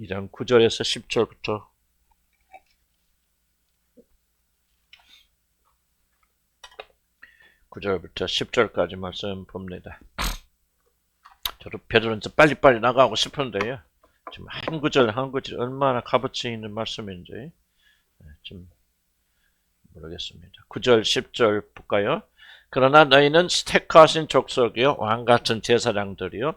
2장 9절에서 10절부터 9절부터 10절까지 말씀 봅니다. 저도 베드로는 빨리빨리 나가고 싶은데요. 지금 한 구절 한 구절 얼마나 값어치 있는 말씀인지 좀 모르겠습니다. 9절 10절 볼까요? 그러나 너희는 택하신 족속이요 왕같은 제사장들이요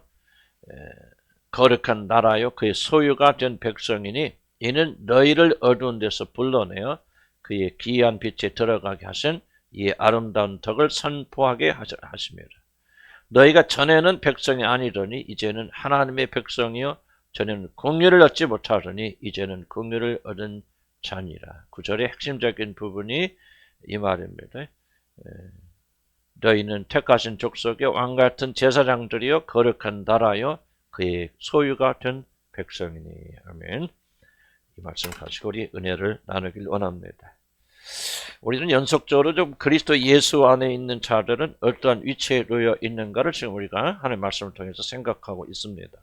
거룩한 나라요 그의 소유가 된 백성이니 이는 너희를 어두운 데서 불러내어 그의 기이한 빛에 들어가게 하신 이 아름다운 덕을 선포하게 하심이라. 너희가 전에는 백성이 아니더니 이제는 하나님의 백성이요 전에는 공유를 얻지 못하더니 이제는 공유를 얻은 자니라. 9절의 핵심적인 부분이 이 말입니다. 너희는 택하신 족속의 왕같은 제사장들이요 거룩한 나라요 그의 소유가 된 백성이니. 아멘. 이 말씀 가지고 우리 은혜를 나누길 원합니다. 우리는 연속적으로 좀 그리스도 예수 안에 있는 자들은 어떠한 위치에 놓여 있는가를 지금 우리가 하나님의 말씀을 통해서 생각하고 있습니다.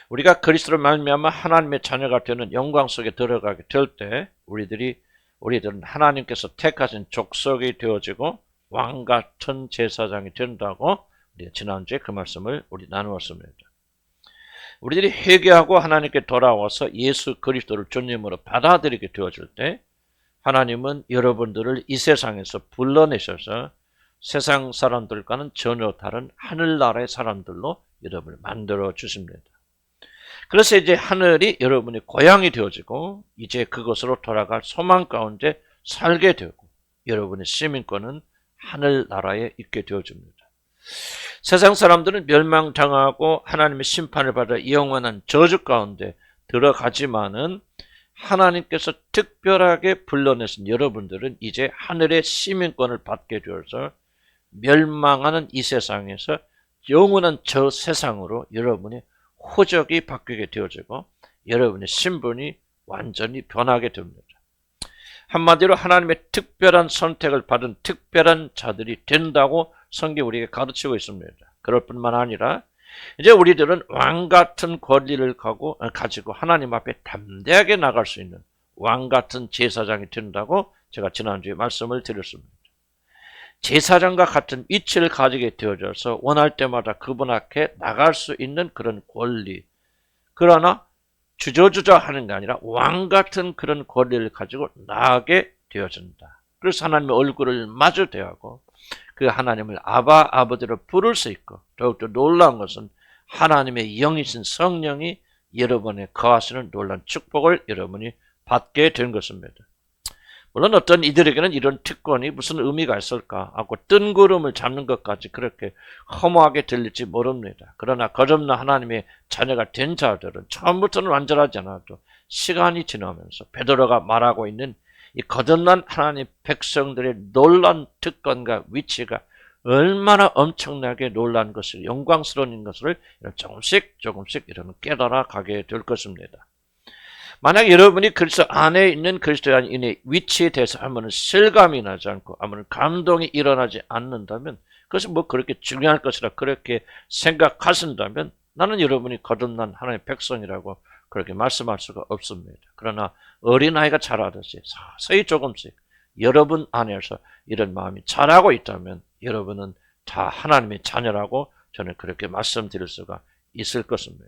우리가 그리스도를 말미암아 하나님의 자녀가 되는 영광 속에 들어가게 될 때 우리들은 하나님께서 택하신 족속이 되어지고 왕 같은 제사장이 된다고 우리가 지난주에 그 말씀을 우리 나누었습니다. 우리들이 회개하고 하나님께 돌아와서 예수 그리스도를 주님으로 받아들이게 되어질 때 하나님은 여러분들을 이 세상에서 불러내셔서 세상 사람들과는 전혀 다른 하늘나라의 사람들로 여러분을 만들어 주십니다. 그래서 이제 하늘이 여러분의 고향이 되어지고 이제 그것으로 돌아갈 소망 가운데 살게 되고 여러분의 시민권은 하늘나라에 있게 되어집니다. 세상 사람들은 멸망당하고 하나님의 심판을 받아 영원한 저주 가운데 들어가지만은 하나님께서 특별하게 불러내신 여러분들은 이제 하늘의 시민권을 받게 되어서 멸망하는 이 세상에서 영원한 저 세상으로 여러분의 호적이 바뀌게 되어지고 여러분의 신분이 완전히 변하게 됩니다. 한마디로 하나님의 특별한 선택을 받은 특별한 자들이 된다고 성경이 우리에게 가르치고 있습니다. 그럴 뿐만 아니라 이제 우리들은 왕같은 권리를 가지고 하나님 앞에 담대하게 나갈 수 있는 왕같은 제사장이 된다고 제가 지난주에 말씀을 드렸습니다. 제사장과 같은 위치를 가지게 되어져서 원할 때마다 그분 앞에 나갈 수 있는 그런 권리, 그러나 주저주저 하는 게 아니라 왕같은 그런 권리를 가지고 나가게 되어진다. 그래서 하나님의 얼굴을 마주 대하고 그 하나님을 아바 아버지로 부를 수 있고 더욱더 놀라운 것은 하나님의 영이신 성령이 여러분에 거하시는 놀라운 축복을 여러분이 받게 된 것입니다. 물론 어떤 이들에게는 이런 특권이 무슨 의미가 있을까 하고 뜬구름을 잡는 것까지 그렇게 허무하게 들릴지 모릅니다. 그러나 거듭난 하나님의 자녀가 된 자들은 처음부터는 완전하지 않아도 시간이 지나면서 베드로가 말하고 있는 이 거듭난 하나님 백성들의 놀라운 특권과 위치가 얼마나 엄청나게 놀란 것을 영광스러운 것을 조금씩 여러분 깨달아 가게 될 것입니다. 만약 여러분이 그리스도 안에 있는 그리스도인의 위치에 대해서 한번은 실감이 나지 않고 한번은 감동이 일어나지 않는다면 그것은 뭐 그렇게 중요할 것이라 그렇게 생각하신다면 나는 여러분이 거듭난 하나님의 백성이라고 그렇게 말씀할 수가 없습니다. 그러나 어린아이가 자라듯이 서서히 조금씩 여러분 안에서 이런 마음이 자라고 있다면 여러분은 다 하나님의 자녀라고 저는 그렇게 말씀드릴 수가 있을 것입니다.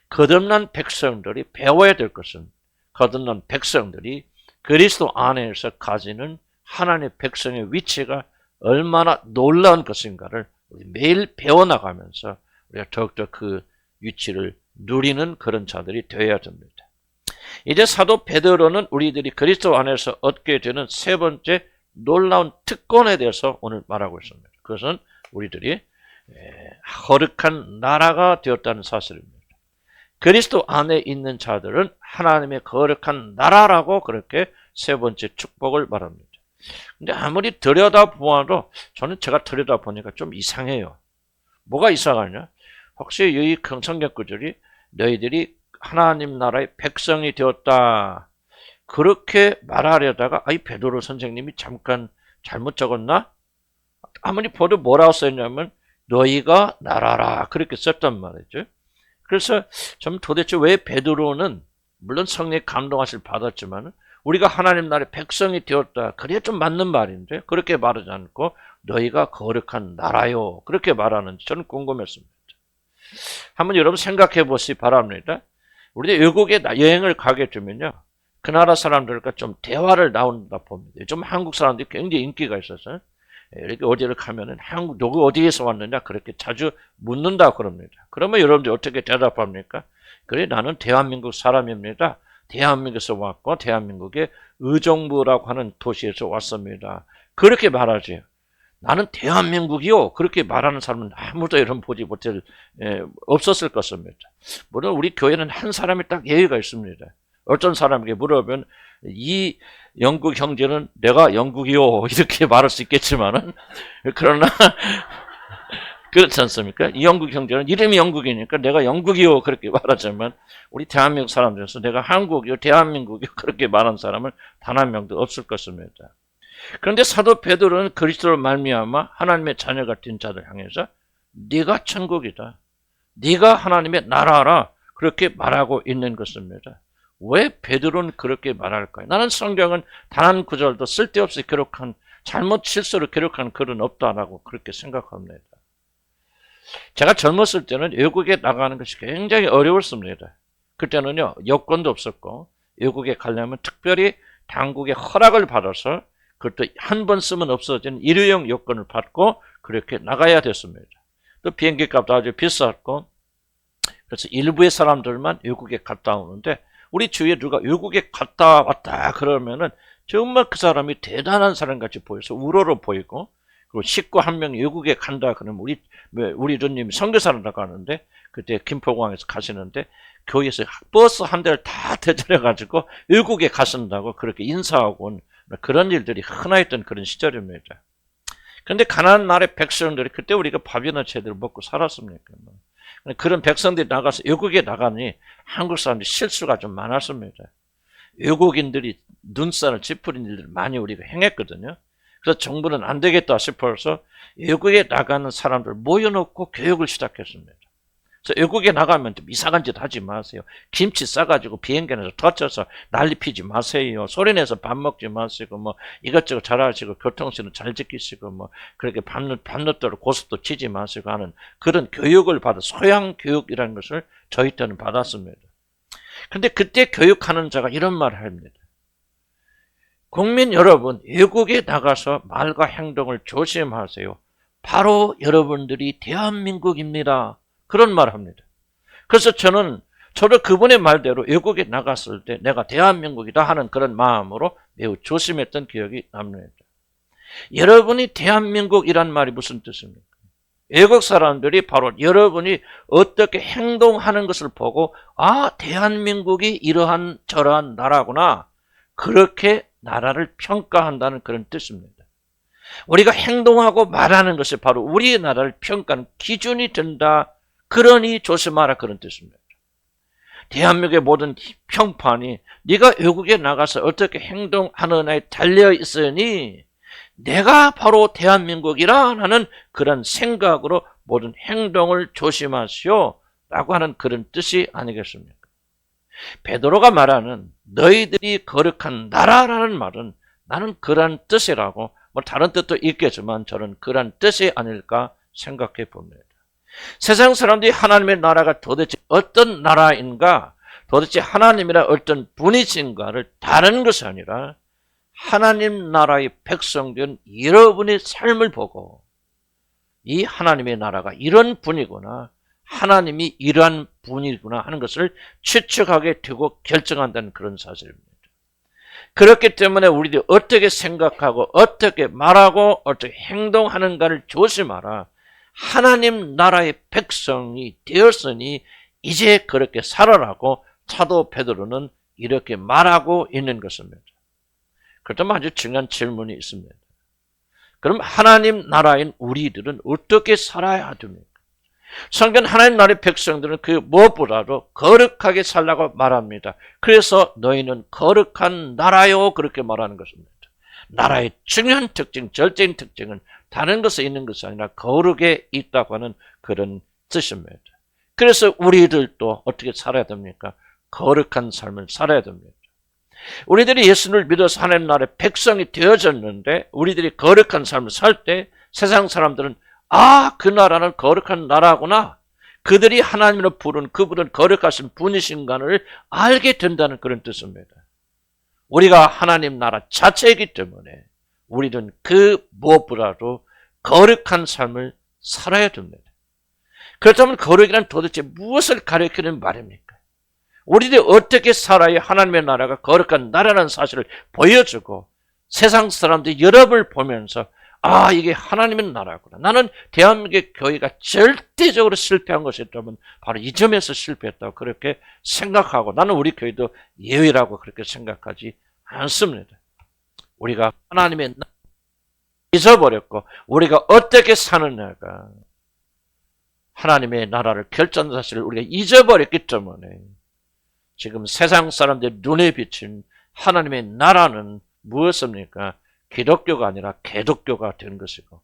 거듭난 백성들이 배워야 될 것은 거듭난 백성들이 그리스도 안에서 가지는 하나님의 백성의 위치가 얼마나 놀라운 것인가를 우리 매일 배워나가면서 우리가 더욱더 그 위치를 누리는 그런 자들이 되어야 됩니다. 이제 사도 베드로는 우리들이 그리스도 안에서 얻게 되는 세 번째 놀라운 특권에 대해서 오늘 말하고 있습니다. 그것은 우리들이 거룩한 나라가 되었다는 사실입니다. 그리스도 안에 있는 자들은 하나님의 거룩한 나라라고 그렇게 세 번째 축복을 말합니다. 근데 아무리 들여다보아도 저는 제가 들여다보니까 좀 이상해요. 뭐가 이상하냐? 혹시 이 성경 구절이 너희들이 하나님 나라의 백성이 되었다 그렇게 말하려다가 이 베드로 선생님이 잠깐 잘못 적었나? 아무리 보도 뭐라고 썼냐면 너희가 나라라 그렇게 썼단 말이죠. 그래서 좀 도대체 왜 베드로는 물론 성령의 감동하실 받았지만 우리가 하나님 나라의 백성이 되었다. 그래 좀 맞는 말인데 그렇게 말하지 않고 너희가 거룩한 나라요. 그렇게 말하는지 저는 궁금했습니다. 한번 여러분 생각해 보시기 바랍니다. 우리 외국에 여행을 가게 되면요. 그 나라 사람들과 좀 대화를 나눈다 봅니다. 좀 한국 사람들이 굉장히 인기가 있어서 이렇게 어디를 가면은 한국 누구 어디에서 왔느냐 그렇게 자주 묻는다 그럽니다. 그러면 여러분들 어떻게 대답합니까? 그래 나는 대한민국 사람입니다. 대한민국에서 왔고 대한민국의 의정부라고 하는 도시에서 왔습니다. 그렇게 말하지. 나는 대한민국이요. 그렇게 말하는 사람은 아무도 이런 보지 못할 없었을 것입니다. 물론 우리 교회는 한 사람이 딱 예의가 있습니다. 어떤 사람에게 물어보면 이 영국 형제는 내가 영국이요 이렇게 말할 수 있겠지만은 그러나 그렇지 않습니까? 이 영국 형제는 이름이 영국이니까 내가 영국이요 그렇게 말하지만 우리 대한민국 사람들에서 내가 한국이요 대한민국이요 그렇게 말하는 사람은 단 한 명도 없을 것입니다. 그런데 사도 베드로는 그리스도로 말미암아 하나님의 자녀가 된 자들 향해서 네가 천국이다. 네가 하나님의 나라라 그렇게 말하고 있는 것입니다. 왜 베드로는 그렇게 말할까요? 나는 성경은 단 한 구절도 쓸데없이 기록한 잘못 실수로 기록한 글은 없다라고 그렇게 생각합니다. 제가 젊었을 때는 외국에 나가는 것이 굉장히 어려웠습니다. 그때는요 여권도 없었고 외국에 가려면 특별히 당국의 허락을 받아서 그것도 한 번 쓰면 없어진 일회용 여권을 받고 그렇게 나가야 됐습니다. 또 비행기 값도 아주 비쌌고 그래서 일부의 사람들만 외국에 갔다 오는데 우리 주위에 누가 외국에 갔다 왔다 그러면은 정말 그 사람이 대단한 사람같이 보여서 우러러 보이고 그리고 식구 한 명이 외국에 간다 그러면 우리 누님이 선교사를 나가는데 그때 김포공항에서 가시는데 교회에서 버스 한 대를 다 대절해가지고 외국에 가신다고 그렇게 인사하고 온 그런 일들이 흔했던 그런 시절입니다. 그런데 가나안 나라의 백성들이 그때 우리가 밥이나 제대로 먹고 살았습니까? 그런 백성들이 나가서 외국에 나가니 한국 사람들이 실수가 좀 많았습니다. 외국인들이 눈살을 찌푸린 일들을 많이 우리가 행했거든요. 그래서 정부는 안 되겠다 싶어서 외국에 나가는 사람들 모여놓고 교육을 시작했습니다. 그래서 외국에 나가면 좀 이상한 짓 하지 마세요. 김치 싸가지고 비행기 안에서 터쳐서 난리 피지 마세요. 소리내서 밥 먹지 마시고 뭐 이것저것 잘하시고 교통신호 잘 지키시고 뭐 그렇게 밤늦도록 고속도 치지 마시고 하는 그런 교육을 받아 소양 교육이라는 것을 저희 때는 받았습니다. 근데 그때 교육하는 자가 이런 말을 합니다. 국민 여러분, 외국에 나가서 말과 행동을 조심하세요. 바로 여러분들이 대한민국입니다. 그런 말을 합니다. 그래서 저도 그분의 말대로 외국에 나갔을 때 내가 대한민국이다 하는 그런 마음으로 매우 조심했던 기억이 납니다. 여러분이 대한민국이란 말이 무슨 뜻입니까? 외국 사람들이 바로 여러분이 어떻게 행동하는 것을 보고 아, 대한민국이 이러한 저러한 나라구나. 그렇게 나라를 평가한다는 그런 뜻입니다. 우리가 행동하고 말하는 것이 바로 우리나라를 평가하는 기준이 된다. 그러니 조심하라 그런 뜻입니다. 대한민국의 모든 평판이 네가 외국에 나가서 어떻게 행동하느냐에 달려 있으니 내가 바로 대한민국이라는 그런 생각으로 모든 행동을 조심하시오 라고 하는 그런 뜻이 아니겠습니까? 베드로가 말하는 너희들이 거룩한 나라라는 말은 나는 그런 뜻이라고 뭐 다른 뜻도 있겠지만 저는 그런 뜻이 아닐까 생각해 봅니다. 세상 사람들이 하나님의 나라가 도대체 어떤 나라인가 도대체 하나님이라 어떤 분이신가를 다른 것이 아니라 하나님 나라의 백성된 여러분의 삶을 보고 이 하나님의 나라가 이런 분이구나 하나님이 이러한 분이구나 하는 것을 추측하게 되고 결정한다는 그런 사실입니다. 그렇기 때문에 우리들이 어떻게 생각하고 어떻게 말하고 어떻게 행동하는가를 조심하라. 하나님 나라의 백성이 되었으니 이제 그렇게 살아라고 사도 베드로는 이렇게 말하고 있는 것입니다. 그렇다면 아주 중요한 질문이 있습니다. 그럼 하나님 나라인 우리들은 어떻게 살아야 됩니까? 성경 하나님 나라의 백성들은 그 무엇보다도 거룩하게 살라고 말합니다. 그래서 너희는 거룩한 나라요 그렇게 말하는 것입니다. 나라의 중요한 특징, 절대적인 특징은 다른 것에 있는 것이 아니라 거룩에 있다고 하는 그런 뜻입니다. 그래서 우리들도 어떻게 살아야 됩니까? 거룩한 삶을 살아야 됩니다. 우리들이 예수를 믿어서 하나님 나라의 백성이 되어졌는데 우리들이 거룩한 삶을 살 때 세상 사람들은 그 나라는 거룩한 나라구나. 그들이 하나님으로 부른 그분은 거룩하신 분이신가를 알게 된다는 그런 뜻입니다. 우리가 하나님 나라 자체이기 때문에 우리는 그 무엇보다도 거룩한 삶을 살아야 됩니다. 그렇다면 거룩이란 도대체 무엇을 가리키는 말입니까? 우리들이 어떻게 살아야 하나님의 나라가 거룩한 나라라는 사실을 보여주고 세상 사람들이 여러분을 보면서 이게 하나님의 나라구나. 나는 대한민국의 교회가 절대적으로 실패한 것이 있다면 바로 이 점에서 실패했다고 그렇게 생각하고 나는 우리 교회도 예외라고 그렇게 생각하지 않습니다. 우리가 하나님의 나라를 잊어버렸고 우리가 어떻게 사느냐가 하나님의 나라를 결정하는 사실을 우리가 잊어버렸기 때문에 지금 세상 사람들 눈에 비친 하나님의 나라는 무엇입니까? 기독교가 아니라 개독교가 된 것이고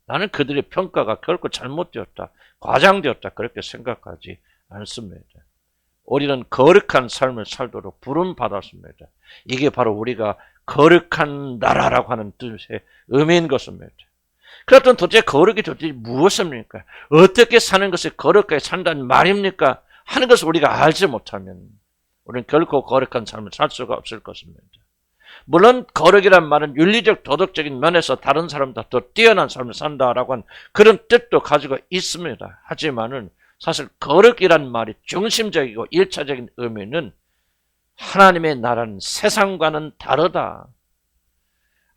나는 그들의 평가가 결코 잘못되었다, 과장되었다 그렇게 생각하지 않습니다. 우리는 거룩한 삶을 살도록 부름받았습니다. 이게 바로 우리가 거룩한 나라라고 하는 뜻의 의미인 것입니다. 그렇다면 도대체 거룩이 도대체 무엇입니까? 어떻게 사는 것이 거룩하게 산다는 말입니까? 하는 것을 우리가 알지 못하면 우리는 결코 거룩한 삶을 살 수가 없을 것입니다. 물론 거룩이란 말은 윤리적 도덕적인 면에서 다른 사람보다 더 뛰어난 삶을 산다라고 하는 그런 뜻도 가지고 있습니다. 하지만은 사실 거룩이란 말이 중심적이고 일차적인 의미는 하나님의 나라는 세상과는 다르다.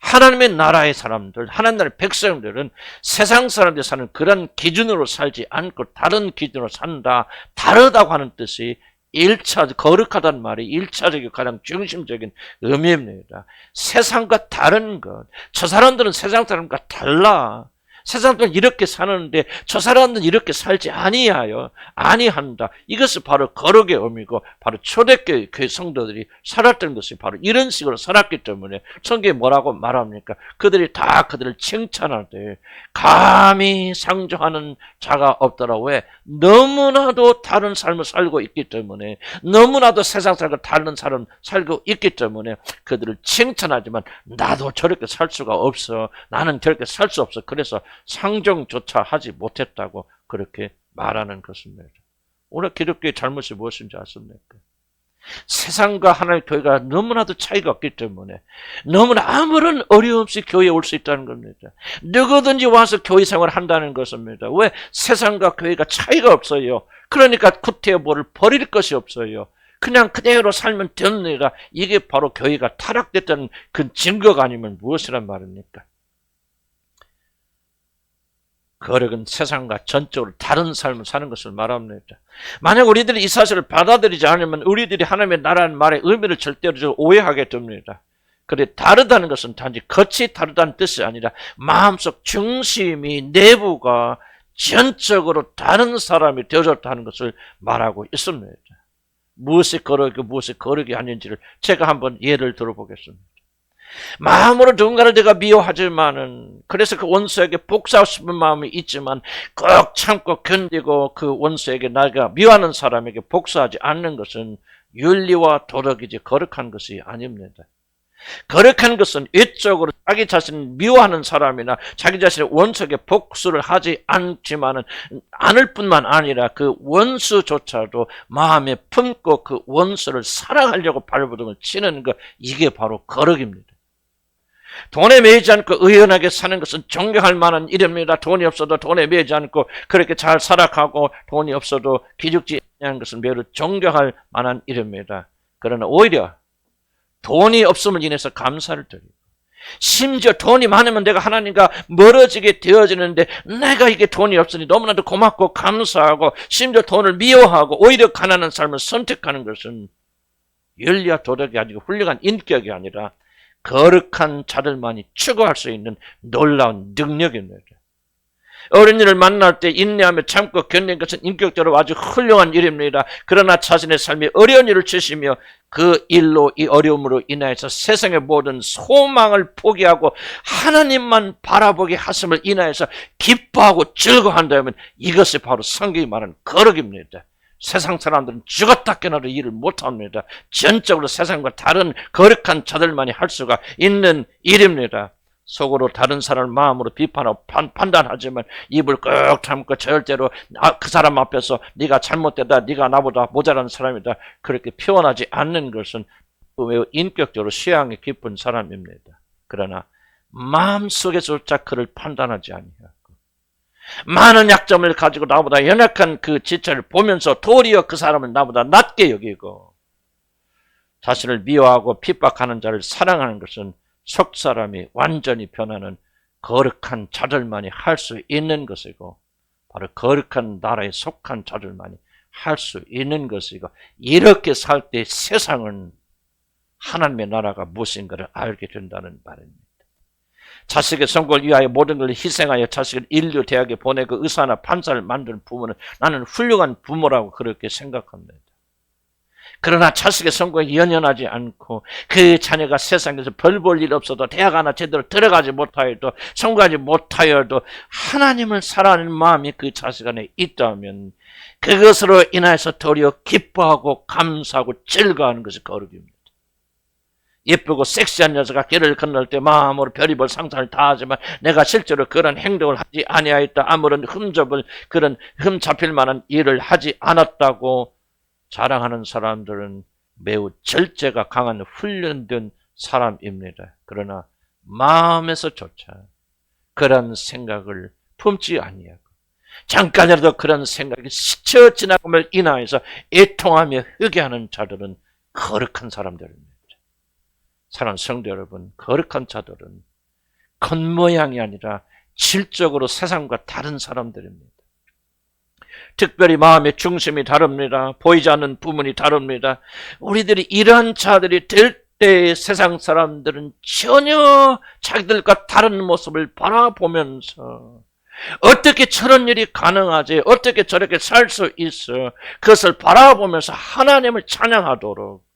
하나님의 나라의 사람들, 하나님 나라의 백성들은 세상 사람들이 사는 그런 기준으로 살지 않고 다른 기준으로 산다. 다르다고 하는 뜻이 거룩하다는 말이 1차적이고 가장 중심적인 의미입니다. 세상과 다른 것. 저 사람들은 세상 사람과 달라. 세상들은 이렇게 사는데 저 사람들은 이렇게 살지 아니한다. 이것이 바로 거룩의 의미고 바로 초대교회 성도들이 살았던 것이 바로 이런 식으로 살았기 때문에 성경에 뭐라고 말합니까? 그들이 다 그들을 칭찬하되 감히 상종하는 자가 없더라. 왜? 너무나도 다른 삶을 살고 있기 때문에 너무나도 세상 사람과 다른 삶을 살고 있기 때문에 그들을 칭찬하지만 나도 저렇게 살 수가 없어. 나는 저렇게 살 수 없어. 그래서 상종조차 하지 못했다고 그렇게 말하는 것입니다. 오늘 기독교의 잘못이 무엇인지 아십니까? 세상과 하나님의 교회가 너무나도 차이가 없기 때문에 너무나 아무런 어려움 없이 교회에 올 수 있다는 겁니다. 누구든지 와서 교회 생활을 한다는 것입니다. 왜? 세상과 교회가 차이가 없어요. 그러니까 구태여보를 버릴 것이 없어요. 그냥 그대로 살면 됩니다. 이게 바로 교회가 타락됐다는 그 증거가 아니면 무엇이란 말입니까? 거룩은 세상과 전적으로 다른 삶을 사는 것을 말합니다. 만약 우리들이 이 사실을 받아들이지 않으면 우리들이 하나님의 나라는 말의 의미를 절대로 오해하게 됩니다. 그래 다르다는 것은 단지 겉이 다르다는 뜻이 아니라 마음속 중심이 내부가 전적으로 다른 사람이 되어졌다는 것을 말하고 있습니다. 무엇이 거룩이고 무엇이 거룩이 아닌지를 제가 한번 예를 들어보겠습니다. 마음으로 누군가를 내가 미워하지만은 그래서 그 원수에게 복수하고 싶은 마음이 있지만 꼭 참고 견디고 그 원수에게 내가 미워하는 사람에게 복수하지 않는 것은 윤리와 도덕이지 거룩한 것이 아닙니다. 거룩한 것은 외적으로 자기 자신을 미워하는 사람이나 자기 자신의 원수에게 복수를 하지 않을 뿐만 아니라 그 원수조차도 마음에 품고 그 원수를 사랑하려고 발버둥을 치는 것, 이게 바로 거룩입니다. 돈에 매이지 않고 의연하게 사는 것은 존경할 만한 일입니다. 돈이 없어도 돈에 매이지 않고 그렇게 잘 살아가고 돈이 없어도 기죽지 않는 것은 매우 존경할 만한 일입니다. 그러나 오히려 돈이 없음을 인해서 감사를 드리고 심지어 돈이 많으면 내가 하나님과 멀어지게 되어지는데 내가 이게 돈이 없으니 너무나도 고맙고 감사하고 심지어 돈을 미워하고 오히려 가난한 삶을 선택하는 것은 윤리와 도덕이 아니고 훌륭한 인격이 아니라 거룩한 자들만이 추구할 수 있는 놀라운 능력입니다. 어린 이를 만날 때 인내하며 참고 견디는 것은 인격적으로 아주 훌륭한 일입니다. 그러나 자신의 삶에 어려운 일을 주시며 그 일로, 이 어려움으로 인하여서 세상의 모든 소망을 포기하고 하나님만 바라보게 하심을 인하여서 기뻐하고 즐거워한다면 이것이 바로 성경이 말하는 거룩입니다. 세상 사람들은 죽었다 깨어나도 일을 못합니다. 전적으로 세상과 다른 거룩한 자들만이 할 수가 있는 일입니다. 속으로 다른 사람을 마음으로 비판하고 판단하지만 입을 꾹 참고 절대로 그 사람 앞에서 네가 잘못되다, 네가 나보다 모자란 사람이다 그렇게 표현하지 않는 것은 매우 인격적으로修養이 깊은 사람입니다. 그러나 마음속에서조차 그를 판단하지 아니하고 많은 약점을 가지고 나보다 연약한 그 지체를 보면서 도리어 그 사람을 나보다 낮게 여기고 자신을 미워하고 핍박하는 자를 사랑하는 것은 속사람이 완전히 변하는 거룩한 자들만이 할 수 있는 것이고 바로 거룩한 나라에 속한 자들만이 할 수 있는 것이고 이렇게 살 때 세상은 하나님의 나라가 무엇인가를 알게 된다는 말입니다. 자식의 성공을 위하여 모든 걸 희생하여 자식을 인류 대학에 보내고 의사나 판사를 만드는 부모는 나는 훌륭한 부모라고 그렇게 생각합니다. 그러나 자식의 성공에 연연하지 않고 그 자녀가 세상에서 별 볼 일 없어도 대학 하나 제대로 들어가지 못하여도 성공하지 못하여도 하나님을 사랑하는 마음이 그 자식 안에 있다면 그것으로 인해서 도리어 기뻐하고 감사하고 즐거워하는 것이 거룩입니다. 예쁘고 섹시한 여자가 길을 건널 때 마음으로 별의별 상상을 다 하지만 내가 실제로 그런 행동을 하지 아니하였다. 아무런 그런 흠 잡힐 만한 일을 하지 않았다고 자랑하는 사람들은 매우 절제가 강한 훈련된 사람입니다. 그러나 마음에서조차 그런 생각을 품지 아니하고 잠깐이라도 그런 생각이 스쳐 지나감을 인하여서 애통하며 회개하는 자들은 거룩한 사람들입니다. 사랑하는 성도 여러분, 거룩한 자들은 겉모양이 아니라 질적으로 세상과 다른 사람들입니다. 특별히 마음의 중심이 다릅니다. 보이지 않는 부분이 다릅니다. 우리들이 이러한 자들이 될 때 세상 사람들은 전혀 자기들과 다른 모습을 바라보면서 어떻게 저런 일이 가능하지? 어떻게 저렇게 살 수 있어? 그것을 바라보면서 하나님을 찬양하도록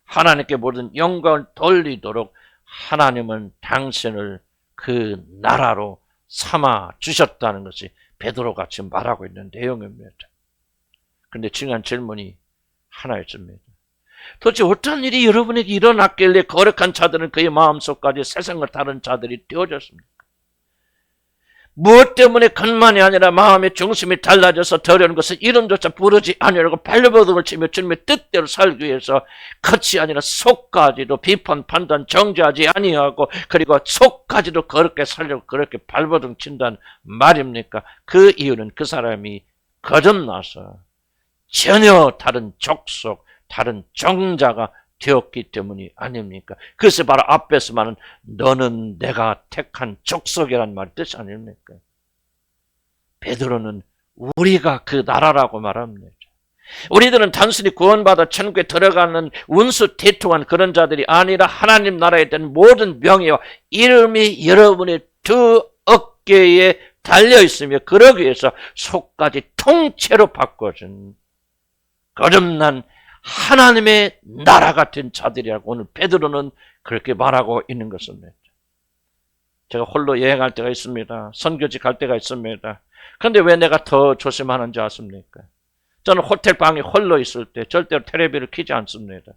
하나님께 모든 영광을 돌리도록 하나님은 당신을 그 나라로 삼아 주셨다는 것이 베드로가 지금 말하고 있는 내용입니다. 그런데 중요한 질문이 하나 있습니다. 도대체 어떤 일이 여러분에게 일어났길래 거룩한 자들은 그의 마음속까지 세상과 다른 자들이 되어졌습니까? 무엇 때문에 겉만이 아니라 마음의 중심이 달라져서 더러운 것은 이름조차 부르지 아니하고 발버둥을 치며 주님의 뜻대로 살기 위해서 겉이 아니라 속까지도 비판, 판단, 정죄하지 아니하고 그리고 속까지도 그렇게 살려고 그렇게 발버둥 친다는 말입니까? 그 이유는 그 사람이 거듭나서 전혀 다른 족속, 다른 종자가 되었기 때문이 아닙니까? 그래서 바로 앞에서 말하는 너는 내가 택한 족속이란 말 뜻이 아닙니까? 베드로는 우리가 그 나라라고 말합니다. 우리들은 단순히 구원받아 천국에 들어가는 운수 대통한 그런 자들이 아니라 하나님 나라에 대한 모든 명예와 이름이 여러분의 두 어깨에 달려있으며 그러기 위해서 속까지 통째로 바꿔준 거듭난 하나님의 나라 같은 자들이라고 오늘 베드로는 그렇게 말하고 있는 것입니다. 제가 홀로 여행할 때가 있습니다. 선교지 갈 때가 있습니다. 그런데 왜 내가 더 조심하는지 아십니까? 저는 호텔 방에 홀로 있을 때 절대로 텔레비를 켜지 않습니다.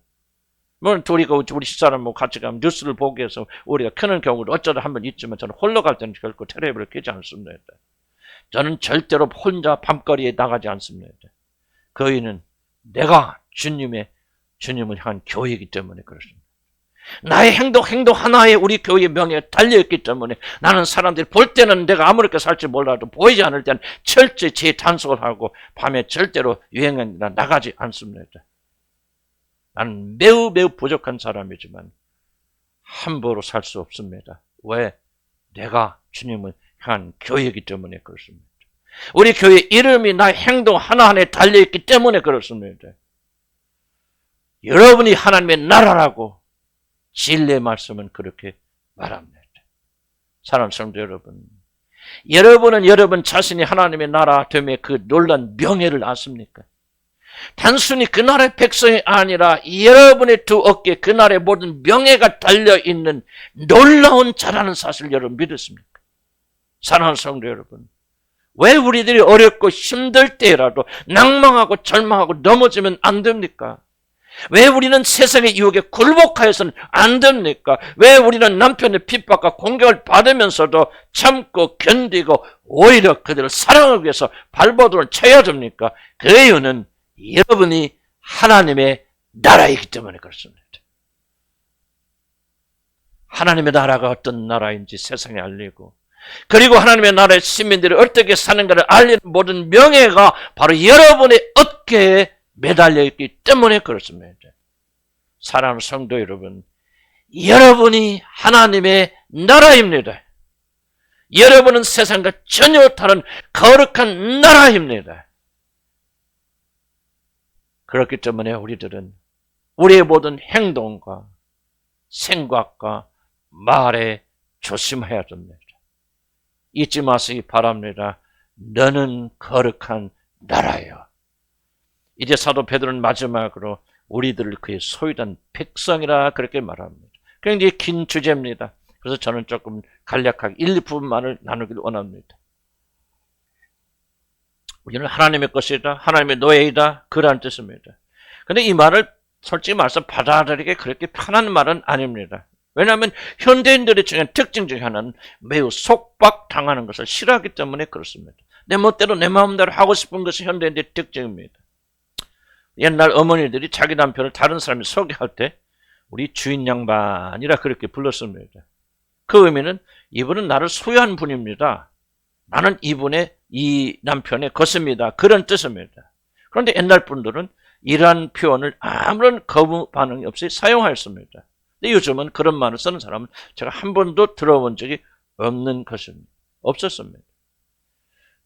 물론 우리 집사람하고 같이 가면 뉴스를 보기 위해서 우리가 켜는 경우도 어쩌다 한 번 있지만 저는 홀로 갈 때는 결코 텔레비를 켜지 않습니다. 저는 절대로 혼자 밤거리에 나가지 않습니다. 그 이유는 내가 주님을 향한 교회이기 때문에 그렇습니다. 나의 행동 하나에 우리 교회의 명예가 달려있기 때문에 나는 사람들이 볼 때는 내가 아무렇게 살지 몰라도 보이지 않을 때는 철저히 제 단속을 하고 밤에 절대로 유행에 나가지 않습니다. 나는 매우 부족한 사람이지만 함부로 살 수 없습니다. 왜? 내가 주님을 향한 교회이기 때문에 그렇습니다. 우리 교회 이름이 나의 행동 하나하나에 달려있기 때문에 그렇습니다. 여러분이 하나님의 나라라고 진리의 말씀은 그렇게 말합니다. 사랑하는 성도 여러분, 여러분은 여러분 자신이 하나님의 나라 됨의 그 놀란 명예를 아십니까? 단순히 그 나라의 백성이 아니라 여러분의 두 어깨에 그 나라의 모든 명예가 달려있는 놀라운 자라는 사실을 여러분 믿으십니까? 사랑하는 성도 여러분, 왜 우리들이 어렵고 힘들 때라도 낭망하고 절망하고 넘어지면 안 됩니까? 왜 우리는 세상의 유혹에 굴복하여서는 안 됩니까? 왜 우리는 남편의 핍박과 공격을 받으면서도 참고 견디고 오히려 그들을 사랑하기 위해서 발버둥을 쳐야 됩니까? 그 이유는 여러분이 하나님의 나라이기 때문에 그렇습니다. 하나님의 나라가 어떤 나라인지 세상에 알리고, 그리고 하나님의 나라의 시민들이 어떻게 사는가를 알리는 모든 명예가 바로 여러분의 어깨에 매달려 있기 때문에 그렇습니다. 사랑하는 성도 여러분, 여러분이 하나님의 나라입니다. 여러분은 세상과 전혀 다른 거룩한 나라입니다. 그렇기 때문에 우리들은 우리의 모든 행동과 생각과 말에 조심해야 됩니다. 잊지 마시기 바랍니다. 너는 거룩한 나라요. 이제 사도 베드로는 마지막으로 우리들을 그의 소유된 백성이라 그렇게 말합니다. 굉장히 긴 주제입니다. 그래서 저는 조금 간략하게 1, 2부분만을 나누기를 원합니다. 우리는 하나님의 것이다, 하나님의 노예이다, 그런 뜻입니다. 그런데 이 말을 솔직히 말해서 받아들이기 그렇게 편한 말은 아닙니다. 왜냐하면 현대인들의 중요한 특징 중에 하나는 매우 속박당하는 것을 싫어하기 때문에 그렇습니다. 내 멋대로 내 마음대로 하고 싶은 것이 현대인들의 특징입니다. 옛날 어머니들이 자기 남편을 다른 사람이 소개할 때 우리 주인 양반이라 그렇게 불렀습니다. 그 의미는 이분은 나를 소유한 분입니다. 나는 이 남편의 것입니다. 그런 뜻입니다. 그런데 옛날 분들은 이러한 표현을 아무런 거부 반응이 없이 사용하였습니다. 근데 요즘은 그런 말을 쓰는 사람은 제가 한 번도 들어본 적이 없는 것입니다. 없었습니다.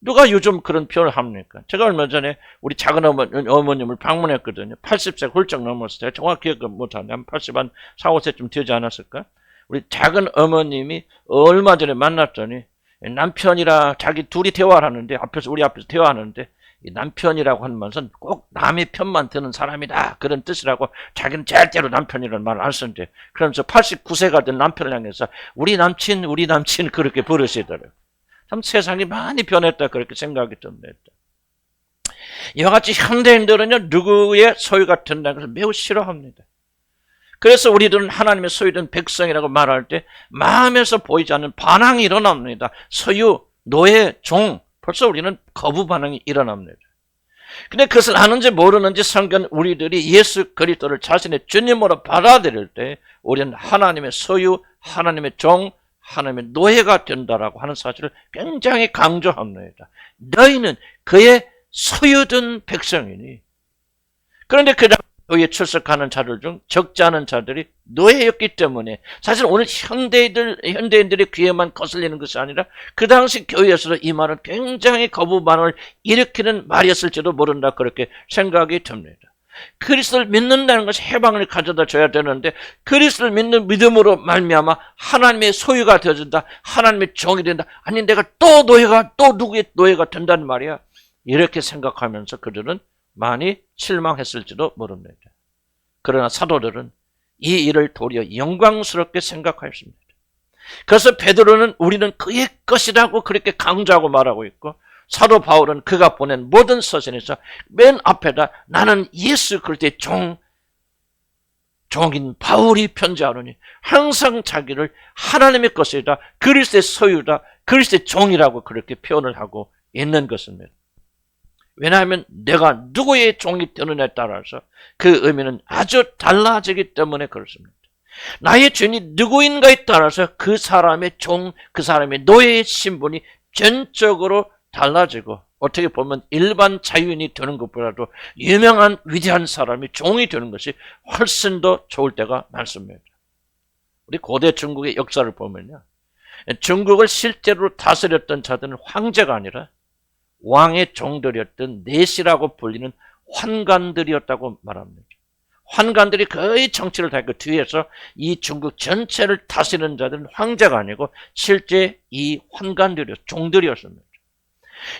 누가 요즘 그런 표현을 합니까? 제가 얼마 전에 우리 작은 어머님을 방문했거든요. 80세 훌쩍 넘었을 때, 정확히 기억 못하는데 한 80한 4, 5세쯤 되지 않았을까? 우리 작은 어머님이 얼마 전에 만났더니 남편이랑 자기 둘이 대화를 하는데, 우리 앞에서 대화하는데, 이 남편이라고 하는 말은 꼭 남의 편만 드는 사람이다, 그런 뜻이라고 자기는 절대로 남편이라는 말을 안 쓰는데, 그러면서 89세가 된 남편을 향해서 우리 남친 그렇게 부르시더라고요. 참 세상이 많이 변했다, 그렇게 생각이 듭니다. 이와 같이 현대인들은요, 누구의 소유가 된다는 것을 매우 싫어합니다. 그래서 우리들은 하나님의 소유된 백성이라고 말할 때 마음에서 보이지 않는 반항이 일어납니다. 소유, 노예, 종, 벌써 우리는 거부 반응이 일어납니다. 근데 그것을 아는지 모르는지 성경 우리들이 예수 그리스도를 자신의 주님으로 받아들일 때 우리는 하나님의 소유, 하나님의 종, 하나님의 노예가 된다라고 하는 사실을 굉장히 강조합니다. 너희는 그의 소유된 백성이니. 그런데 그 교회에 출석하는 자들 중 적지 않은 자들이 노예였기 때문에 사실 오늘 현대인들의 귀에만 거슬리는 것이 아니라 그 당시 교회에서도 이 말은 굉장히 거부 반응을 일으키는 말이었을지도 모른다, 그렇게 생각이 듭니다. 그리스도를 믿는다는 것이 해방을 가져다 줘야 되는데 그리스도를 믿는 믿음으로 말미암아 하나님의 소유가 되어진다, 하나님의 종이 된다, 아니 내가 또 누구의 노예가 된다는 말이야, 이렇게 생각하면서 그들은 많이 실망했을지도 모릅니다. 그러나 사도들은 이 일을 도리어 영광스럽게 생각하였습니다. 그래서 베드로는 우리는 그의 것이라고 그렇게 강조하고 말하고 있고, 사도 바울은 그가 보낸 모든 서신에서 맨 앞에다 나는 예수 그리스도의 종인 바울이 편지하노니 항상 자기를 하나님의 것이다, 그리스도의 소유다, 그리스도의 종이라고 그렇게 표현을 하고 있는 것입니다. 왜냐하면 내가 누구의 종이 되느냐에 따라서 그 의미는 아주 달라지기 때문에 그렇습니다. 나의 주인이 누구인가에 따라서 그 사람의 종, 그 사람의 노예의 신분이 전적으로 달라지고, 어떻게 보면 일반 자유인이 되는 것보다도 유명한 위대한 사람이 종이 되는 것이 훨씬 더 좋을 때가 많습니다. 우리 고대 중국의 역사를 보면요, 중국을 실제로 다스렸던 자들은 황제가 아니라 왕의 종들이었던 내시라고 불리는 환관들이었다고 말합니다. 환관들이 거의 정치를 다 그 뒤에서 이 중국 전체를 다스리는 자들은 황제가 아니고 실제 이 종들이었습니다.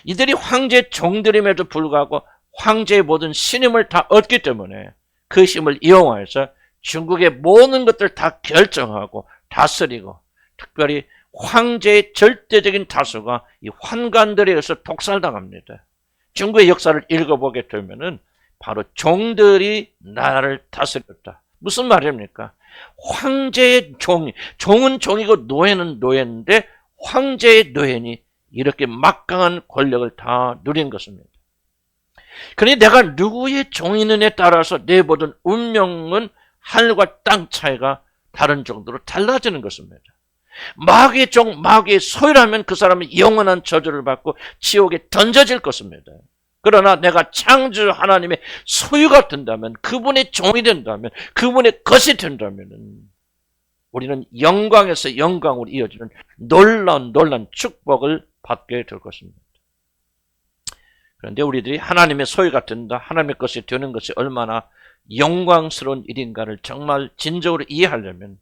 이들이 황제 종들임에도 불구하고 황제의 모든 신임을 다 얻기 때문에 그 힘을 이용해서 중국의 모든 것들을 다 결정하고 다스리고, 특별히 황제의 절대적인 다수가 이 환관들에 의해서 독살당합니다. 중국의 역사를 읽어보게 되면은 바로 종들이 나라를 다스렸다. 무슨 말입니까? 황제의 종은 종이고 노예는 노예인데 황제의 노예니 이렇게 막강한 권력을 다 누린 것입니다. 그러니 내가 누구의 종이느냐에 따라서 내 모든 운명은 하늘과 땅 차이가 다른 정도로 달라지는 것입니다. 마귀의 종, 마귀의 소유라면 그 사람은 영원한 저주를 받고 지옥에 던져질 것입니다. 그러나 내가 창조 하나님의 소유가 된다면, 그분의 종이 된다면, 그분의 것이 된다면 우리는 영광에서 영광으로 이어지는 놀라운 축복을 받게 될 것입니다. 그런데 우리들이 하나님의 소유가 된다, 하나님의 것이 되는 것이 얼마나 영광스러운 일인가를 정말 진정으로 이해하려면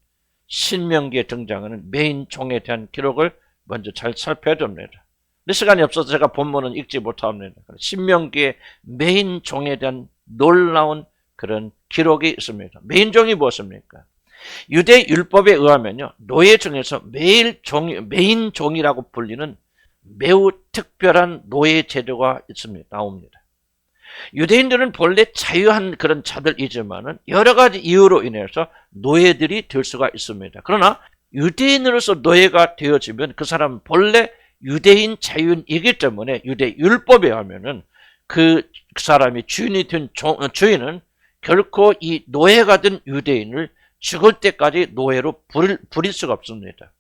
신명기에 등장하는 메인 종에 대한 기록을 먼저 잘 살펴야 됩니다. 근데 시간이 없어서 제가 본문은 읽지 못합니다. 신명기의 메인 종에 대한 놀라운 그런 기록이 있습니다. 메인 종이 무엇입니까? 유대 율법에 의하면요, 노예 중에서 메인 종이라고 불리는 매우 특별한 노예 제도가 나옵니다. 유대인들은 본래 자유한 그런 자들이지만은 여러 가지 이유로 인해서 노예들이 될 수가 있습니다. 그러나 유대인으로서 노예가 되어지면 그 사람은 본래 유대인 자유인이기 때문에 유대 율법에 하면은 그 사람이 주인이 된 주인은 결코 이 노예가 된 유대인을 죽을 때까지 노예로 부릴 수가 없습니다.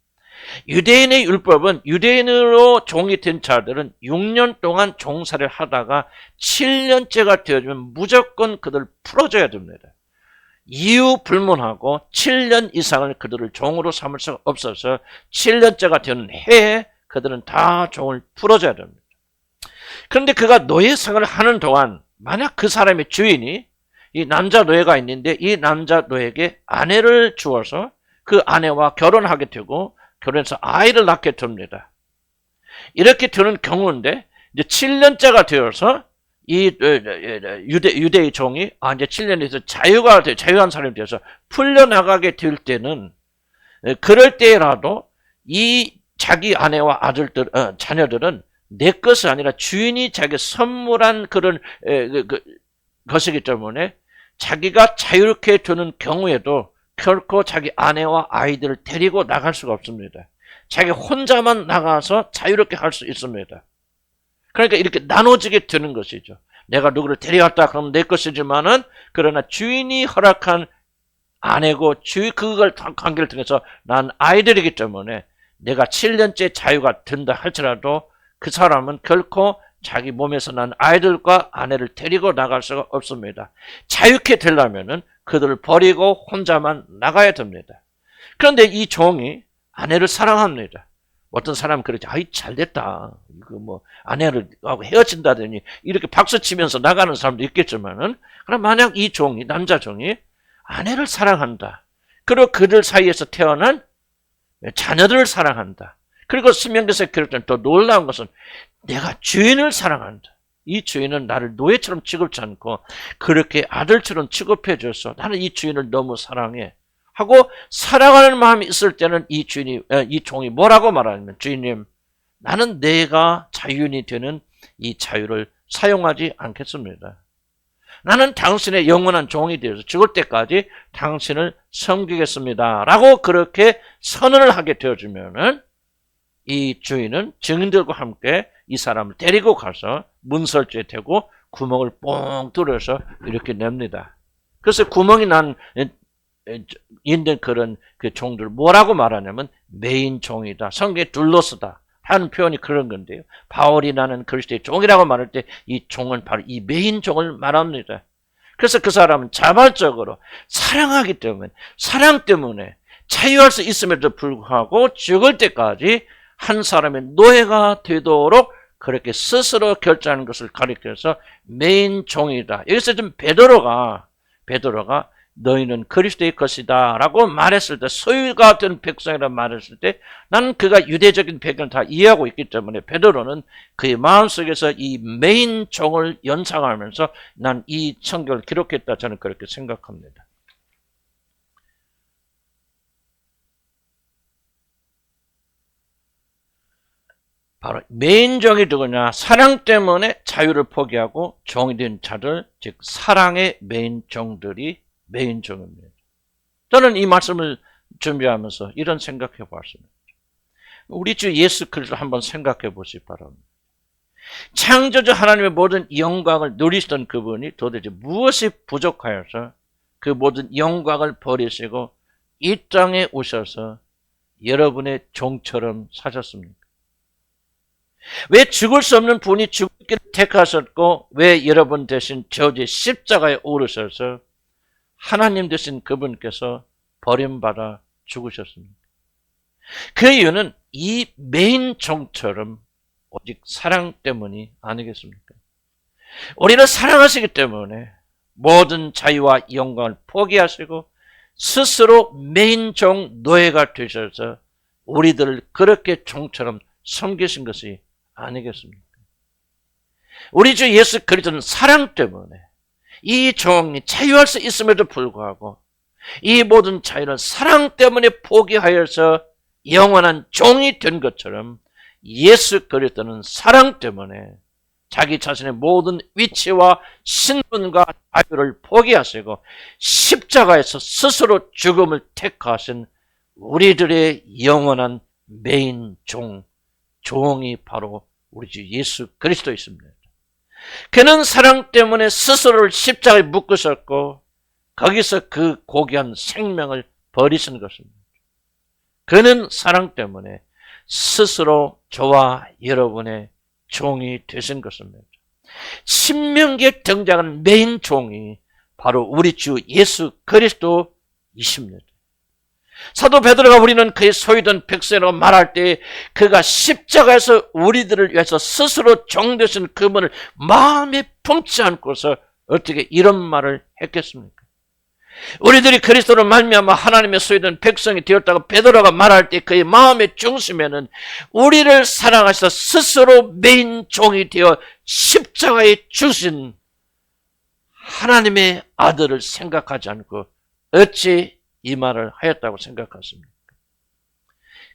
유대인의 율법은 유대인으로 종이 된 자들은 6년 동안 종사를 하다가 7년째가 되어지면 무조건 그들을 풀어줘야 됩니다. 이유 불문하고 7년 이상을 그들을 종으로 삼을 수가 없어서 7년째가 되는 해에 그들은 다 종을 풀어줘야 됩니다. 그런데 그가 노예 생활을 하는 동안 만약 그 사람의 주인이 이 남자 노예가 있는데 이 남자 노예에게 아내를 주어서 그 아내와 결혼하게 되고 결혼해서 아이를 낳게 됩니다. 이렇게 되는 경우인데 이제 7년째가 되어서 이 유대의 종이 이제 7년에서 자유한 사람이 되어서 풀려나가게 될 때는 그럴 때라도 이 자기 아내와 자녀들은 내 것이 아니라 주인이 자기 선물한 그런 것이기 때문에 자기가 자유롭게 되는 경우에도 결코 자기 아내와 아이들을 데리고 나갈 수가 없습니다. 자기 혼자만 나가서 자유롭게 할 수 있습니다. 그러니까 이렇게 나눠지게 되는 것이죠. 내가 누구를 데려왔다 그러면 내 것이지만은 그러나 주인이 허락한 아내고 그걸 관계를 통해서 난 아이들이기 때문에 내가 7년째 자유가 된다 할지라도 그 사람은 결코 자기 몸에서 난 아이들과 아내를 데리고 나갈 수가 없습니다. 자유케 되려면은 그들을 버리고 혼자만 나가야 됩니다. 그런데 이 종이 아내를 사랑합니다. 어떤 사람은 그러지, 아이 잘됐다. 이거 뭐 아내를 하고 헤어진다더니 이렇게 박수 치면서 나가는 사람도 있겠지만은, 그럼 만약 이 종이 남자 종이 아내를 사랑한다. 그리고 그들 사이에서 태어난 자녀들을 사랑한다. 그리고 신명기에서 기록된 더 놀라운 것은 내가 주인을 사랑한다. 이 주인은 나를 노예처럼 취급지 않고 그렇게 아들처럼 취급해 줘서 나는 이 주인을 너무 사랑해 하고 사랑하는 마음이 있을 때는 이 종이 뭐라고 말하냐면, 주인님, 나는 내가 자유인이 되는 이 자유를 사용하지 않겠습니다. 나는 당신의 영원한 종이 되어서 죽을 때까지 당신을 섬기겠습니다 라고 그렇게 선언을 하게 되어주면은 이 주인은 증인들과 함께 이 사람을 데리고 가서 문설주에 대고 구멍을 뻥 뚫어서 이렇게 냅니다. 그래서 구멍이 난 있는 그런 그 종들 뭐라고 말하냐면 메인 종이다, 성경에 둘러쓰다 하는 표현이 그런 건데요. 바울이 나는 그리스도의 종이라고 말할 때 이 종은 바로 이 메인 종을 말합니다. 그래서 그 사람은 자발적으로 사랑하기 때문에, 사랑 때문에 자유할 수 있음에도 불구하고 죽을 때까지 한 사람의 노예가 되도록 그렇게 스스로 결정하는 것을 가리켜서 메인 종이다. 여기서 좀 베드로가 너희는 그리스도의 것이다 라고 말했을 때, 소유가 된 백성이라고 말했을 때 나는 그가 유대적인 배경을 다 이해하고 있기 때문에 베드로는 그의 마음속에서 이 메인 종을 연상하면서 난 이 성경을 기록했다, 저는 그렇게 생각합니다. 바로 메인 종이 누구냐? 사랑 때문에 자유를 포기하고 종이 된 자들, 즉 사랑의 메인 종들이 메인 종입니다. 저는 이 말씀을 준비하면서 이런 생각해 보았습니다. 우리 주 예수 그리스도 한번 생각해 보시기 바랍니다. 창조주 하나님의 모든 영광을 누리시던 그분이 도대체 무엇이 부족하여서 그 모든 영광을 버리시고 이 땅에 오셔서 여러분의 종처럼 사셨습니까? 왜 죽을 수 없는 분이 죽기를 택하셨고 왜 여러분 대신 저주의 십자가에 오르셔서 하나님 되신 그분께서 버림받아 죽으셨습니까? 그 이유는 이 메인 종처럼 오직 사랑 때문이 아니겠습니까? 우리를 사랑하시기 때문에 모든 자유와 영광을 포기하시고 스스로 메인 종 노예가 되셔서 우리들을 그렇게 종처럼 섬기신 것이 아니겠습니까? 우리 주 예수 그리스도는 사랑 때문에 이 종이 자유할 수 있음에도 불구하고 이 모든 자유를 사랑 때문에 포기하여서 영원한 종이 된 것처럼 예수 그리스도는 사랑 때문에 자기 자신의 모든 위치와 신분과 자유를 포기하시고 십자가에서 스스로 죽음을 택하신 우리들의 영원한 메인 종이 바로 우리 주 예수 그리스도였습니다. 그는 사랑 때문에 스스로를 십자가에 묶으셨고 거기서 그 고귀한 생명을 버리신 것입니다. 그는 사랑 때문에 스스로 저와 여러분의 종이 되신 것입니다. 신명기에 등장하는 메인 종이 바로 우리 주 예수 그리스도이십니다. 사도 베드로가 우리는 그의 소유된 백성이라고 말할 때 그가 십자가에서 우리들을 위해서 스스로 종되신 그분을 마음에 품지 않고서 어떻게 이런 말을 했겠습니까? 우리들이 그리스도로 말미암아 하나님의 소유된 백성이 되었다고 베드로가 말할 때 그의 마음의 중심에는 우리를 사랑하셔서 스스로 메인 종이 되어 십자가에 주신 하나님의 아들을 생각하지 않고 어찌 이 말을 하였다고 생각하십니까?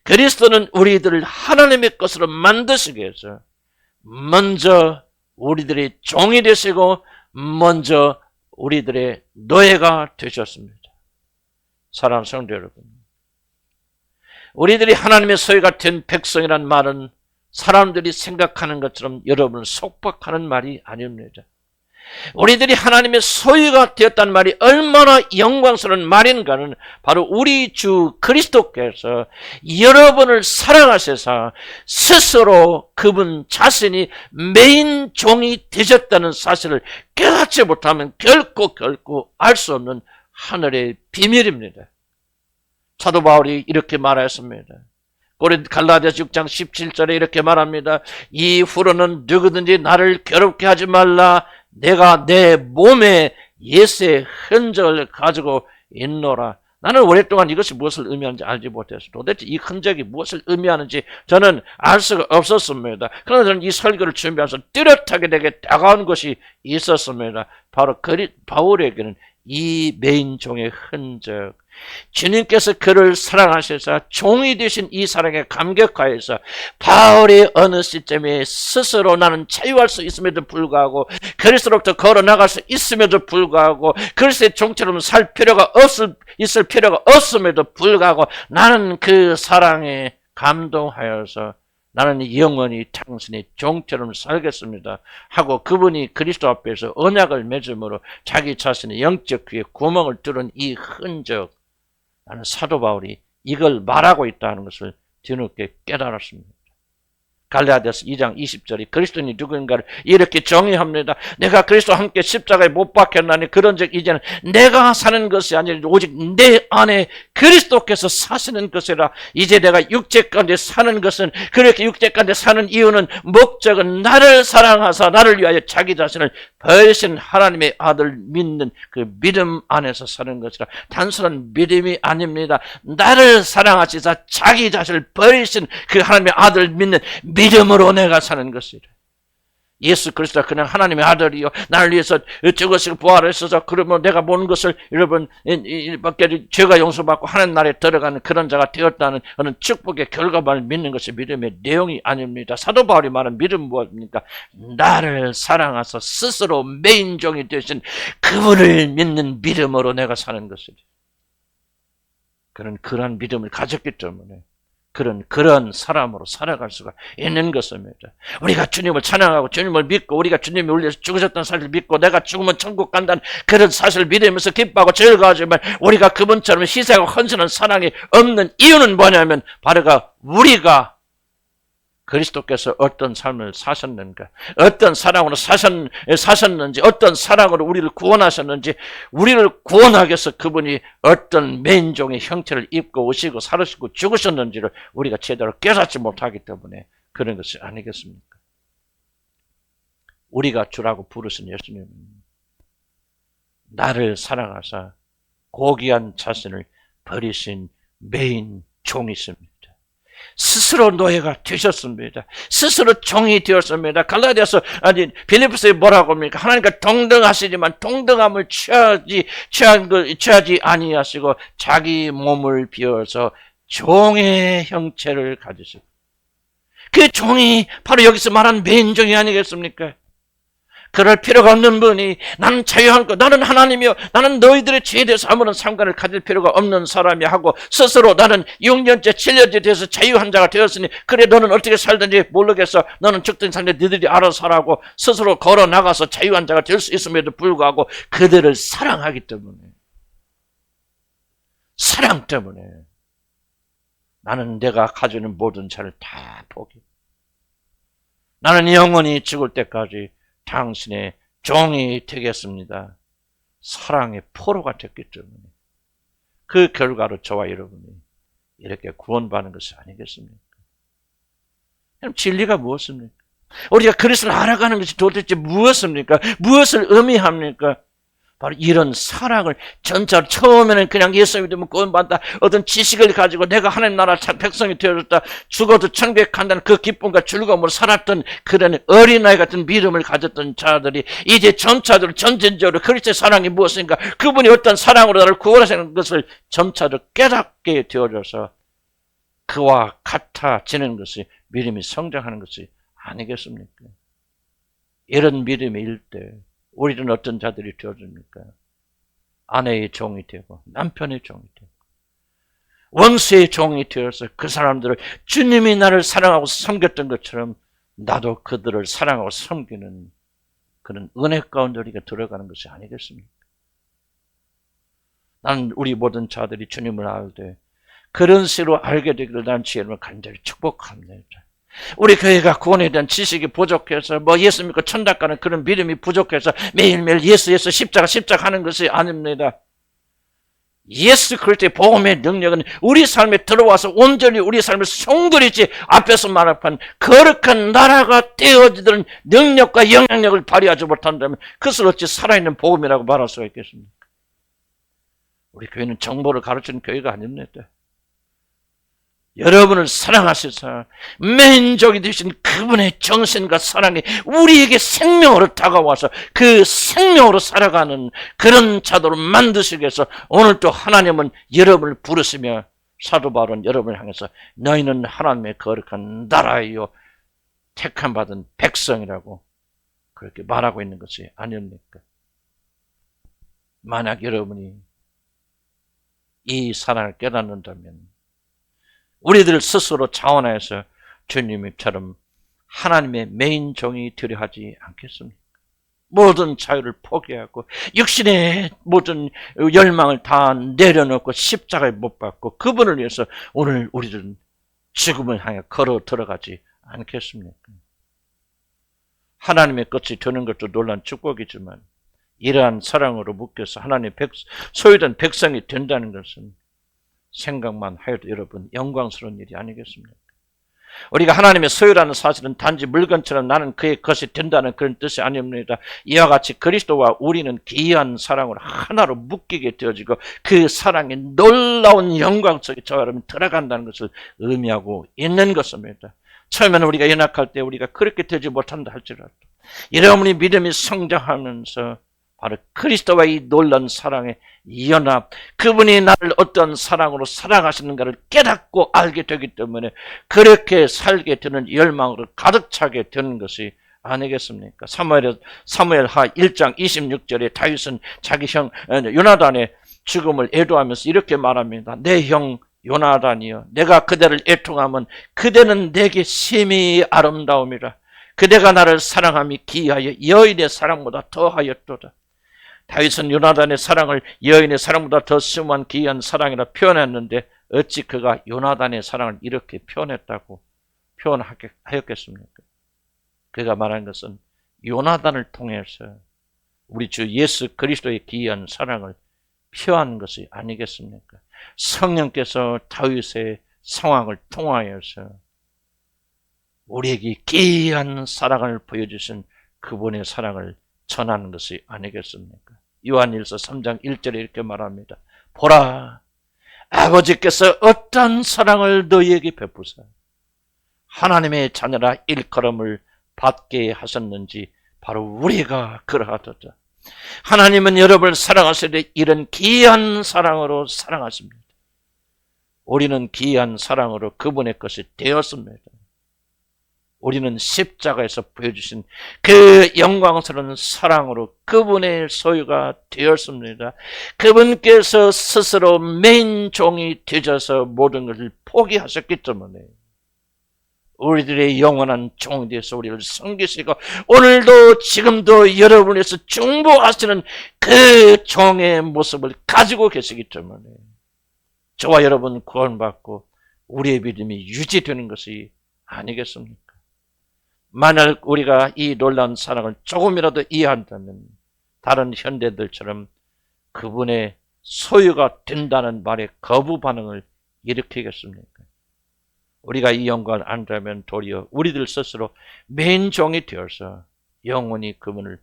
그리스도는 우리들을 하나님의 것으로 만드시기 위해서 먼저 우리들의 종이 되시고 먼저 우리들의 노예가 되셨습니다. 사랑하는 성도 여러분, 우리들이 하나님의 소유가 된 백성이란 말은 사람들이 생각하는 것처럼 여러분을 속박하는 말이 아닙니다. 우리들이 하나님의 소유가 되었다는 말이 얼마나 영광스러운 말인가는 바로 우리 주 그리스도께서 여러분을 사랑하셔서 스스로 그분 자신이 메인 종이 되셨다는 사실을 깨닫지 못하면 결코 알 수 없는 하늘의 비밀입니다. 사도 바울이 이렇게 말하였습니다. 갈라디아서 6장 17절에 이렇게 말합니다. 이후로는 누구든지 나를 괴롭게 하지 말라. 내가 내 몸에 예수의 흔적을 가지고 있노라. 나는 오랫동안 이것이 무엇을 의미하는지 알지 못했어. 도대체 이 흔적이 무엇을 의미하는지 저는 알 수가 없었습니다. 그러나 저는 이 설교를 준비하면서 뚜렷하게 내게 다가온 것이 있었습니다. 바로 바울에게는 이 메인 종의 흔적, 주님께서 그를 사랑하셔서 종이 되신 이 사랑에 감격하여서 바울이 어느 시점에 스스로 나는 자유할 수 있음에도 불구하고 그리스도로부터 걸어나갈 수 있음에도 불구하고 그리스도의 종처럼 살 필요가 있을 필요가 없음에도 불구하고 나는 그 사랑에 감동하여서 나는 영원히 당신의 종처럼 살겠습니다 하고 그분이 그리스도 앞에서 언약을 맺음으로 자기 자신의 영적 귀에 구멍을 뚫은 이 흔적, 나는 사도 바울이 이걸 말하고 있다는 것을 뒤늦게 깨달았습니다. 갈라디아서 2장 20절이 그리스도인이 누구인가를 이렇게 정의합니다. 내가 그리스도와 함께 십자가에 못 박혔나니 그런즉 이제는 내가 사는 것이 아니라 오직 내 안에 그리스도께서 사시는 것이라. 이제 내가 육체 가운데 사는 것은, 그렇게 육체 가운데 사는 이유는, 목적은 나를 사랑하사 나를 위하여 자기 자신을 버리신 하나님의 아들 믿는 그 믿음 안에서 사는 것이라. 단순한 믿음이 아닙니다. 나를 사랑하시사 자기 자신을 버리신 그 하나님의 아들 믿는 믿음으로 내가 사는 것이라. 예수 그리스도가 그냥 하나님의 아들이요, 나를 위해서 죽으시고 부활하셔서, 그러면 내가 모든 것을, 여러분, 밖에 죄가 용서받고 하나님 나라에 들어가는 그런 자가 되었다는 그런 축복의 결과만을 믿는 것이 믿음의 내용이 아닙니다. 사도 바울이 말한 믿음은 무엇입니까? 나를 사랑하사 스스로 메인종이 되신 그분을 믿는 믿음으로 내가 사는 것이죠. 그런 믿음을 가졌기 때문에 그런 사람으로 살아갈 수가 있는 것입니다. 우리가 주님을 찬양하고 주님을 믿고, 우리가 주님이 우리 위해서 죽으셨다는 사실을 믿고, 내가 죽으면 천국 간다는 그런 사실을 믿으면서 기뻐하고 즐거워하지만, 우리가 그분처럼 희생하고 헌신한 사랑이 없는 이유는 뭐냐면, 바로 우리가 그리스도께서 어떤 삶을 사셨는가, 어떤 사랑으로 사셨는지, 어떤 사랑으로 우리를 구원하셨는지, 우리를 구원하기 위해서 그분이 어떤 맨종의 형체를 입고 오시고 살으시고 죽으셨는지를 우리가 제대로 깨닫지 못하기 때문에 그런 것이 아니겠습니까? 우리가 주라고 부르신 예수님은 나를 사랑하사 고귀한 자신을 버리신 메인 종이십니다. 스스로 노예가 되셨습니다. 스스로 종이 되었습니다. 갈라디아서, 빌립보서에 뭐라고 합니까? 하나님과 동등하시지만 동등함을 취하지 아니하시고 자기 몸을 비워서 종의 형체를 가지시고, 그 종이 바로 여기서 말하는 맨종이 아니겠습니까? 그럴 필요가 없는 분이, 나는 자유한 것, 나는 하나님이요, 나는 너희들의 죄에 대해서 아무런 상관을 가질 필요가 없는 사람이 하고, 스스로 나는 6년째 7년째 돼서 자유한 자가 되었으니 그래 너는 어떻게 살든지 모르겠어, 너는 죽든 살든 너희들이 알아서 하라고 스스로 걸어 나가서 자유한 자가 될 수 있음에도 불구하고 그들을 사랑하기 때문에, 사랑 때문에 나는 내가 가지는 모든 자를 다 포기, 나는 영원히 죽을 때까지 당신의 종이 되겠습니다. 사랑의 포로가 됐기 때문에 그 결과로 저와 여러분이 이렇게 구원받는 것이 아니겠습니까? 그럼 진리가 무엇입니까? 우리가 그리스도를 알아가는 것이 도대체 무엇입니까? 무엇을 의미합니까? 바로 이런 사랑을 전차, 처음에는 그냥 예수 믿으면 구원받다, 어떤 지식을 가지고 내가 하나님 나라 백성이 되어졌다, 죽어도 천국에 간다는 그 기쁨과 즐거움으로 살았던 그런 어린아이 같은 믿음을 가졌던 자들이 이제 점차적으로 전진적으로 그리스도의 사랑이 무엇인가, 그분이 어떤 사랑으로 나를 구원하시는 것을 점차적으로 깨닫게 되어져서 그와 같아지는 것이 믿음이 성장하는 것이 아니겠습니까? 이런 믿음일 때 우리는 어떤 자들이 되어줍니까? 아내의 종이 되고, 남편의 종이 되고, 원수의 종이 되어서 그 사람들을 주님이 나를 사랑하고 섬겼던 것처럼 나도 그들을 사랑하고 섬기는 그런 은혜 가운데 우리가 들어가는 것이 아니겠습니까? 나는 우리 모든 자들이 주님을 알 때 그런 식으로 알게 되기를 난 주님을 간절히 축복합니다. 우리 교회가 구원에 대한 지식이 부족해서, 예수 믿고 천당 가는 그런 믿음이 부족해서 매일매일 예수 십자가 하는 것이 아닙니다. 예수 그리스도의 복음의 능력은 우리 삶에 들어와서 온전히 우리 삶을 송두리째 앞에서 말한 거룩한 나라가 되어지는 능력과 영향력을 발휘하지 못한다면 그것을 어찌 살아있는 복음이라고 말할 수가 있겠습니까? 우리 교회는 정보를 가르치는 교회가 아닙니다. 여러분을 사랑하셔서 맨족이 되신 그분의 정신과 사랑이 우리에게 생명으로 다가와서 그 생명으로 살아가는 그런 자도로 만드시기 위해서 오늘 또 하나님은 여러분을 부르시며 사도 바울은 여러분을 향해서 너희는 하나님의 거룩한 나라이요 택함 받은 백성이라고 그렇게 말하고 있는 것이 아닙니까? 만약 여러분이 이 사랑을 깨닫는다면 우리들 스스로 자원해서 주님처럼 하나님의 메인 종이 되려 하지 않겠습니까? 모든 자유를 포기하고 육신의 모든 열망을 다 내려놓고 십자가에 못 박고 그분을 위해서 오늘 우리들은 죽음을 향해 걸어 들어가지 않겠습니까? 하나님의 것이 되는 것도 놀라운 축복이지만 이러한 사랑으로 묶여서 하나님의 소유된 백성이 된다는 것은 생각만 하여도 여러분 영광스러운 일이 아니겠습니까? 우리가 하나님의 소유라는 사실은 단지 물건처럼 나는 그의 것이 된다는 그런 뜻이 아닙니다. 이와 같이 그리스도와 우리는 기이한 사랑으로 하나로 묶이게 되어지고 그 사랑이 놀라운 영광 속에 저와 여러분 들어간다는 것을 의미하고 있는 것입니다. 처음에는 우리가 연약할 때 우리가 그렇게 되지 못한다 할지라도 여러분이 믿음이 성장하면서 바로 그리스도와 이 놀라운 사랑의 연합, 그분이 나를 어떤 사랑으로 사랑하시는가를 깨닫고 알게 되기 때문에 그렇게 살게 되는 열망으로 가득 차게 되는 것이 아니겠습니까? 사무엘하 1장 26절에 다윗은 자기 형 요나단의 죽음을 애도하면서 이렇게 말합니다. 내 형 요나단이여, 내가 그대를 애통하면 그대는 내게 심히 아름다움이라. 그대가 나를 사랑함이 기이하여 여인의 사랑보다 더하였도다. 다윗은 요나단의 사랑을 여인의 사랑보다 더 심한 기이한 사랑이라 표현했는데 어찌 그가 요나단의 사랑을 이렇게 표현했다고 표현하였겠습니까? 그가 말한 것은 요나단을 통해서 우리 주 예수 그리스도의 기이한 사랑을 표현한 것이 아니겠습니까? 성령께서 다윗의 상황을 통하여서 우리에게 기이한 사랑을 보여주신 그분의 사랑을 전하는 것이 아니겠습니까? 요한일서 3장 1절에 이렇게 말합니다. 보라, 아버지께서 어떤 사랑을 너희에게 베푸사 하나님의 자녀라 일컬음을 받게 하셨는지 바로 우리가 그러하도다. 하나님은 여러분을 사랑하시되 이런 기이한 사랑으로 사랑하십니다. 우리는 기이한 사랑으로 그분의 것이 되었습니다. 우리는 십자가에서 보여주신 그 영광스러운 사랑으로 그분의 소유가 되었습니다. 그분께서 스스로 메인 종이 되셔서 모든 것을 포기하셨기 때문에 우리들의 영원한 종이 되어서 우리를 섬기시고 오늘도 지금도 여러분에서 중보하시는 그 종의 모습을 가지고 계시기 때문에 저와 여러분 구원받고 우리의 믿음이 유지되는 것이 아니겠습니까? 만약 우리가 이 놀라운 사랑을 조금이라도 이해한다면 다른 현대들처럼 그분의 소유가 된다는 말에 거부 반응을 일으키겠습니까? 우리가 이 영광을 안다면 도리어 우리들 스스로 맨 종이 되어서 영원히 그분을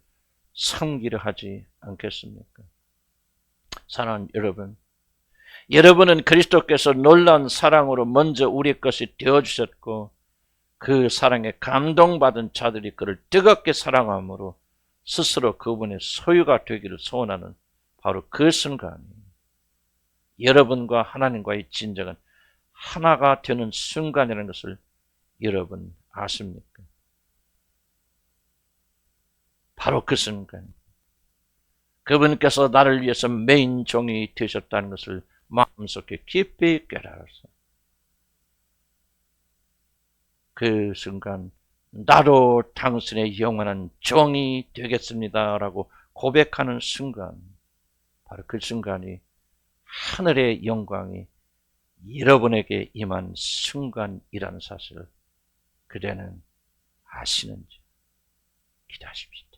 섬기려 하지 않겠습니까? 사랑하는 여러분, 여러분은 그리스도께서 놀라운 사랑으로 먼저 우리 것이 되어주셨고 그 사랑에 감동받은 자들이 그를 뜨겁게 사랑함으로 스스로 그분의 소유가 되기를 소원하는 바로 그 순간이 여러분과 하나님과의 진정한 하나가 되는 순간이라는 것을 여러분 아십니까? 바로 그 순간 그분께서 나를 위해서 메인 종이 되셨다는 것을 마음속에 깊이 깨달아서 그 순간 나도 당신의 영원한 종이 되겠습니다라고 고백하는 순간 바로 그 순간이 하늘의 영광이 여러분에게 임한 순간이라는 사실을 그대는 아시는지 기대하십시오.